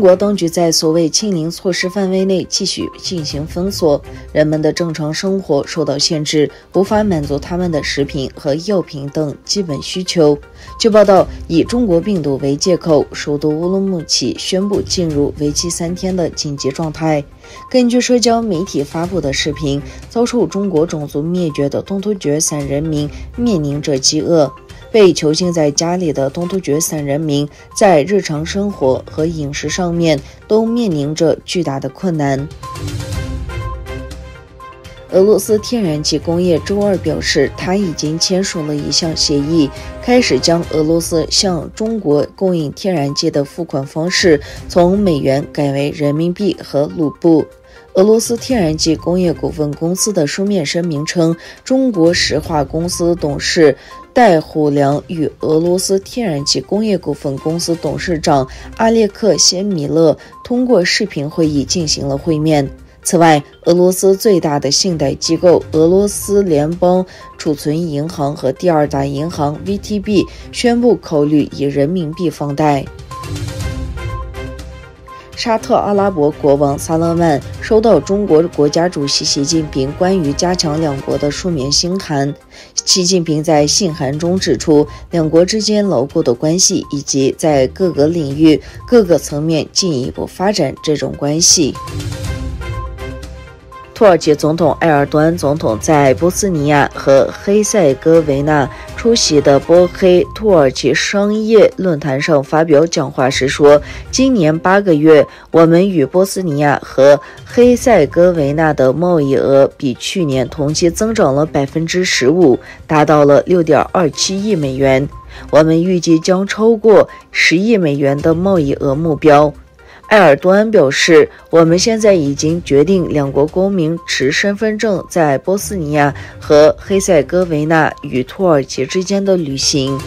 国当局在所谓清零措施范围内继续进行封锁，人们的正常生活受到限制，无法满足他们的食品和药品等基本需求。据报道，以中国病毒为借口，首都乌鲁木齐宣布进入为期3天的紧急状态。根据社交媒体发布的视频，遭受中国种族灭绝的东突厥散人民面临着饥饿。被囚禁在家里的东突厥散人民在日常生活和饮食上面都面临着巨大的困难。俄罗斯天然气工业周二表示，他已经签署了一项协议，开始将俄罗斯向中国供应天然气的付款方式从美元改为人民币和卢布。俄罗斯天然气工业股份公司的书面声明称，中国石化公司董事戴虎良与俄罗斯天然气工业股份公司董事长阿列克谢米勒通过视频会议进行了会面。此外，俄罗斯最大的信贷机构俄罗斯联邦储存银行和第二大银行 VTB 宣布考虑以人民币放贷。沙特阿拉伯国王萨勒曼收到中国国家主席习近平关于加强两国的书面信函。习近平在信函中指出，两国之间牢固的关系，以及在各个领域、各个层面进一步发展这种关系。土耳其总统埃尔多安总统在波斯尼亚和黑塞哥维那出席的波黑土耳其商业论坛上发表讲话时说，今年8个月，我们与波斯尼亚和黑塞哥维那的贸易额比去年同期增长了 15%， 达到了 6.27 亿美元。我们预计将超过10亿美元的贸易额目标。埃尔多安表示，我们现在已经决定两国公民持身份证在波斯尼亚和黑塞哥维那与土耳其之间的旅行。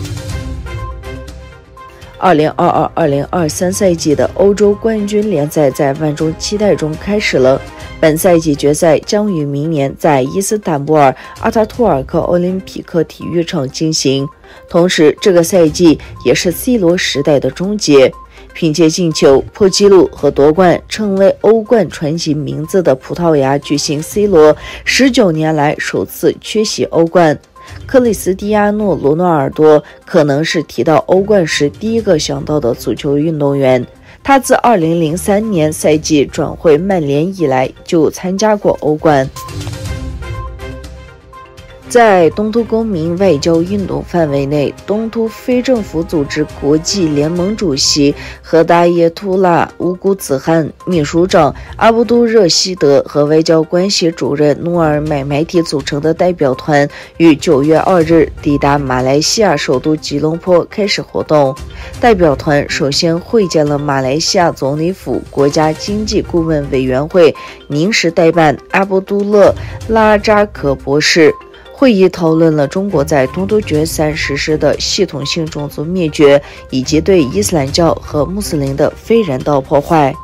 2022-2023赛季的欧洲冠军联赛在万众期待中开始了。本赛季决赛将于明年在伊斯坦布尔阿塔图尔克奥林匹克体育场进行，同时这个赛季也是 C 罗时代的终结。凭借进球、破纪录和夺冠，成为欧冠传奇名字的葡萄牙巨星 C 罗19年来首次缺席欧冠。克里斯蒂亚诺·罗纳尔多可能是提到欧冠时第一个想到的足球运动员。他自2003年赛季转会曼联以来就参加过欧冠。在东突公民外交运动范围内，东突非政府组织国际联盟主席何达耶图拉·乌古兹汗、秘书长阿卜杜热希德和外交关系主任努尔买买提组成的代表团于9月2日抵达马来西亚首都吉隆坡开始活动。代表团首先会见了马来西亚总理府国家经济顾问委员会临时代办阿卜杜勒拉扎可博士。会议讨论了中国在东突厥散实施的系统性种族灭绝，以及对伊斯兰教和穆斯林的非人道破坏。